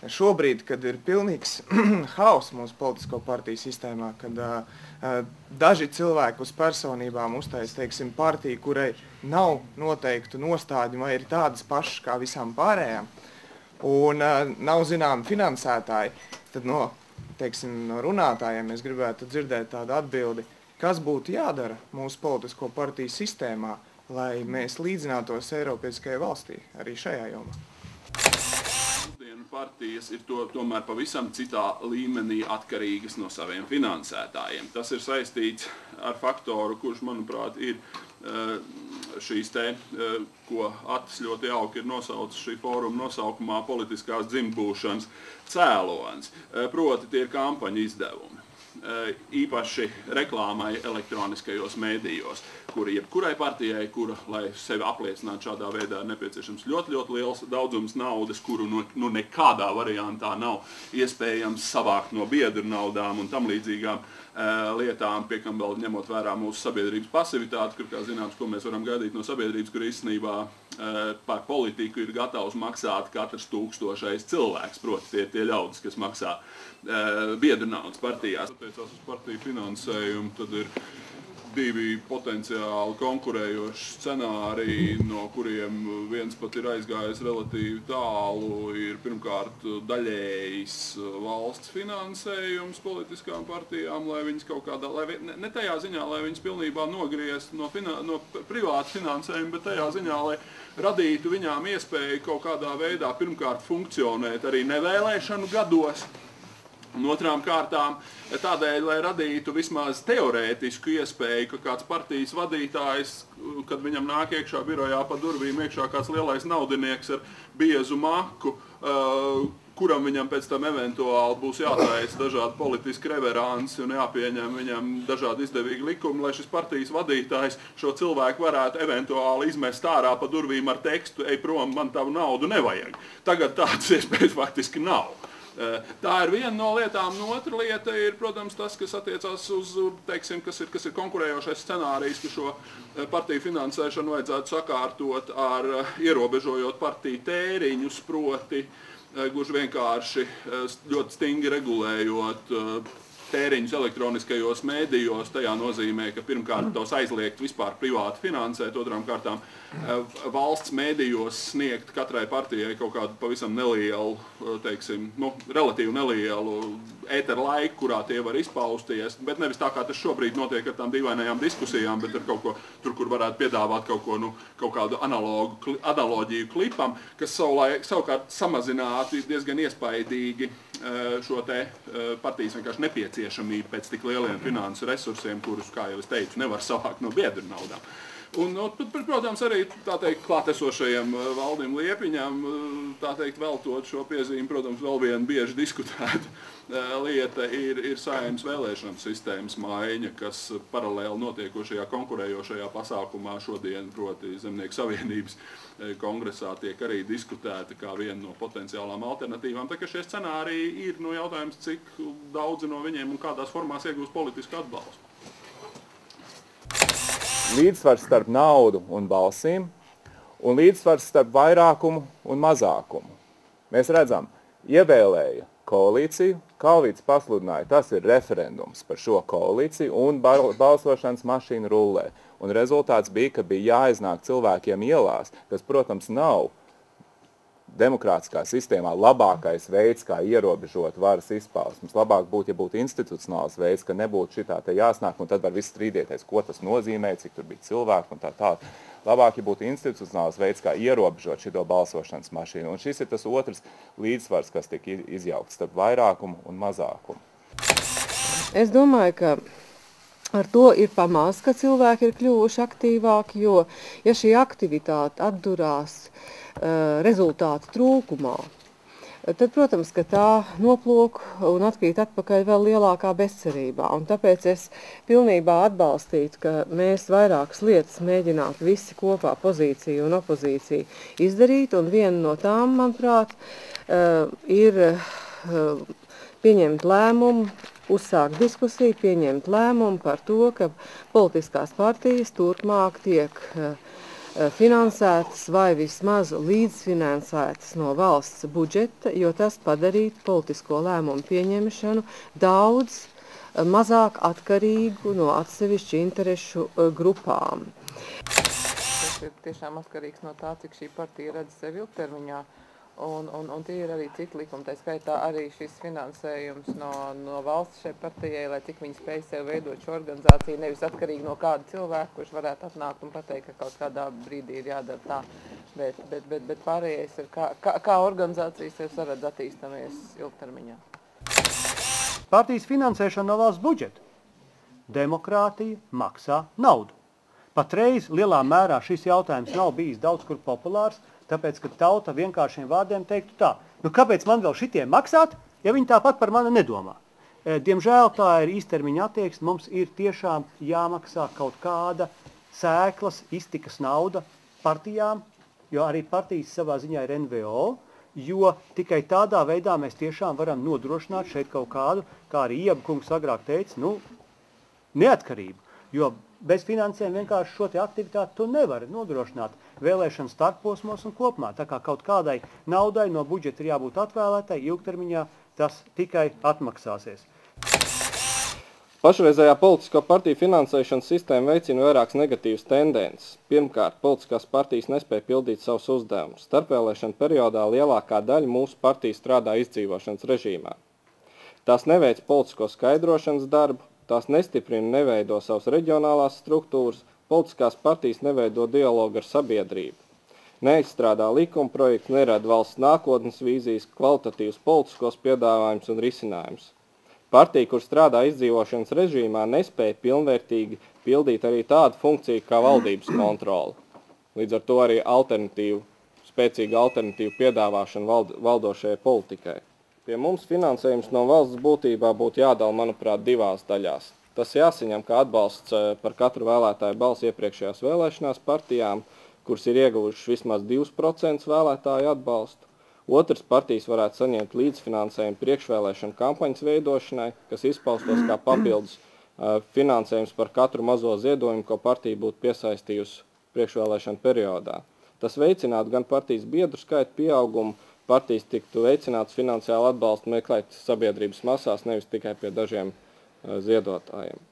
šobrīd, kad ir pilnīgs haoss mūsu politisko partiju sistēmā, kad daži cilvēki uz personībām uztais, teiksim, partiju, kurai nav noteiktu nostādņu vai ir tādas pašas kā visām pārējām, un nav zināmi finansētāji, tad no runātājiem es gribētu dzirdēt tādu atbildi, kas būtu jādara mūsu politisko partiju sistēmā, lai mēs līdzinātos Eiropieskajai valstī arī šajā jomā. Partijas ir tomēr pavisam citā līmenī atkarīgas no saviem finansētājiem. Tas ir saistīts ar faktoru, kurš, manuprāt, ir šīs ko Atis ļoti jauki ir nosaucis šī fóruma nosaukumā politiskās dzimtbūšanas cēlonis. Proti tie ir kampaņu izdevumi. Īpaši reklāmai elektroniskajos mēdījos, kuri jebkurai partijai, kura, lai sevi apliecinātu šādā veidā, ir nepieciešams ļoti liels daudzums naudas, kuru nekādā variantā nav iespējams savākt no biedru naudām un tam līdzīgām lietām, pie kam vēl ņemot vērā mūsu sabiedrības pasivitāti, kur, kā zināms, ko mēs varam gaidīt no sabiedrības, kur īstenībā par politiku ir gatavs maksāt katrs 1000 cilvēks, proti tie ļaudis, kas maksā biedru naudas partijās. Attiecās uz partiju finansējumu, tad ir divi potenciāli konkurējoši scenāriji, no kuriem viens pat ir aizgājis relatīvi tālu, ir pirmkārt daļējs valsts finansējums politiskām partijām, lai viņas kaut kādā, ne tajā ziņā, lai viņas pilnībā nogrieztu no privāta finansējuma, bet tajā ziņā, lai radītu viņām iespēju kaut kādā veidā pirmkārt funkcionēt arī nevēlēšanu gados, un otrām kārtām tādēļ, lai radītu vismaz teorētisku iespēju, ka kāds partijas vadītājs, kad viņam nāk iekšā birojā pa durvīm iekšā kāds lielais naudinieks ar biezu maku, kuram viņam pēc tam eventuāli būs jātaisa dažādi politiski reveransi un jāpieņem viņam dažādi izdevīgi likumi, lai šis partijas vadītājs šo cilvēku varētu eventuāli izmest ārā pa durvīm ar tekstu, ej prom, man tavu naudu nevajag. Tagad tādas iespējas faktiski nav. Tā ir viena no lietām, un otra lieta ir, protams, tas, kas attiecās uz, teiksim, kas ir konkurējošais scenārijs, ka šo partiju finansēšanu vajadzētu sakārtot ar ierobežojot partiju tēriņus, proti, gluži vienkārši ļoti stingri regulējot tēriņus elektroniskajos mēdījos, tajā nozīmē, ka pirmkārt tos aizliegt vispār privāti finansēt, otrām kārtām valsts mēdījos sniegt katrai partijai kaut kādu pavisam nelielu, teiksim, relatīvi nelielu ēteru laiku, kurā tie var izpausties, bet nevis tā, kā tas šobrīd notiek ar tām dīvainajām diskusijām, bet ar kaut ko, tur, kur varētu piedāvāt kaut kādu analoģiju klipam, kas savukārt samazinātu diezgan iespaidīgi šo partijas vienkārši nepieciešamību pēc tik lieliem finansu resursiem, kurus, kā jau es teicu, nevar savākt no biedru naudām. Un, protams, arī tā teikt, klātesošajam Valdim Liepiņam, tā teikt, veltot šo piezīmi, protams, vēl viena bieži diskutēta lieta ir Saeimas vēlēšanu sistēmas maiņa, kas paralēli notiekošajā konkurējošajā pasākumā šodien, proti Zemnieku savienības kongresā, tiek arī diskutēta kā viena no potenciālām alternatīvām. Tā ka šie scenāriji ir jautājums, cik daudzi no viņiem un kādās formās iegūst politisku atbalstu. Līdzsvars starp naudu un balsīm un līdzsvars starp vairākumu un mazākumu. Mēs redzam, ievēlēja koalīciju, Kalvīts pasludināja, tas ir referendums par šo koalīciju un balsošanas mašīna rullē. Un rezultāts bija, ka bija jāiznāk cilvēkiem ielās, kas, protams, nav demokrātiskā sistēmā labākais veids, kā ierobežot varas izpausmes. Labāk būtu, ja būtu institucionāls veids, ka nebūtu šitā te jāsnāk, un tad var viss strīdēties, ko tas nozīmē, cik tur bija cilvēki un tā tālāk. Labāk, ja būtu institucionāls veids, kā ierobežot šito balsošanas mašīnu. Un šis ir tas otrs līdzsvars, kas tiek izjaukts starp vairākumu un mazākumu. Es domāju, ka ar to ir pamāts, ka cilvēki ir kļuvuši aktīvāki, jo, ja šī aktivitāte atdurās rezultātu trūkumā, tad, protams, ka tā noplūk un atkrīt atpakaļ vēl lielākā bezcerībā. Un tāpēc es pilnībā atbalstītu, ka mēs vairākas lietas mēģinātu visi kopā, pozīcija un opozīcija, izdarīt. Un viena no tām, manuprāt, ir pieņemt lēmumu, uzsākt diskusiju, pieņemt lēmumu par to, ka politiskās partijas turpmāk tiek finansētas vai vismaz līdzfinansētas no valsts budžeta, jo tas padarītu politisko lēmumu pieņemšanu daudz mazāk atkarīgu no atsevišķu interešu grupām. Tas ir tiešām atkarīgs no tā, cik šī partija redz sevi ilgtermiņā. Un tie ir arī citi likumi, tā skaitā arī šis finansējums no valsts šai partijai, lai cik viņi spēj sev veidot šo organizāciju, nevis atkarīgi no kāda cilvēka, kurš varētu atnākt un pateikt, ka kaut kādā brīdī ir jādara tā. Bet pārējais ir, kā organizācija sev saredz attīstamies ilgtermiņā. Partijas finansēšana no valsts budžeta. Demokrātija maksā naudu. Patreiz lielā mērā šis jautājums nav bijis daudz kur populārs, tāpēc, ka tauta vienkāršiem vārdiem teiktu tā, nu kāpēc man vēl šitiem maksāt, ja viņi tāpat par mani nedomā? Diemžēl tā ir īstermiņa attieksme, mums ir tiešām jāmaksā kaut kāda sēklas iztikas nauda partijām, jo arī partijas savā ziņā ir NVO, jo tikai tādā veidā mēs tiešām varam nodrošināt šeit kaut kādu, kā arī Ieba kungs agrāk teica, neatkarību, jo bez finansēm vienkārši šo te aktivitāti tu nevari nodrošināt vēlēšanu starposmos un kopumā. Tā kā kaut kādai naudai no budžeta ir jābūt atvēlētai, ilgtermiņā tas tikai atmaksāsies. Pašreizējā politisko partiju finansēšanas sistēma veicina vairākas negatīvas tendences. Pirmkārt, politiskās partijas nespēja pildīt savus uzdevumus. Starpvēlēšana periodā lielākā daļa mūsu partiju strādā izdzīvošanas režīmā. Tās neveic politisko skaidrošanas darbu, tās nestiprina, neveido savas reģionālās struktūras, politiskās partijas neveido dialogu ar sabiedrību. Neizstrādā likuma projekts, nerada valsts nākotnes vīzijas, kvalitatīvus politiskos piedāvājumus un risinājumus. Partija, kur strādā izdzīvošanas režīmā, nespēja pilnvērtīgi pildīt arī tādu funkciju kā valdības kontrole. Līdz ar to arī spēcīga alternatīva piedāvāšana valdošajai politikai. Pie mums finansējums no valsts būtībā būtu jādala, manuprāt, divās daļās. Tas jāsaņem kā atbalsts par katru vēlētāju balsi iepriekšējās vēlēšanās partijām, kuras ir ieguvušas vismaz 2% vēlētāju atbalstu. Otrs, partijas varētu saņemt līdzfinansējumu priekšvēlēšanu kampaņas veidošanai, kas izpaustos kā papildus finansējums par katru mazo ziedojumu, ko partija būtu piesaistījusi priekšvēlēšanu periodā. Tas veicinātu gan partijas biedru skaitu pieaugumu, partijas tiktu veicināts finansiāli atbalstu meklēt sabiedrības masās, nevis tikai pie dažiem ziedotājiem.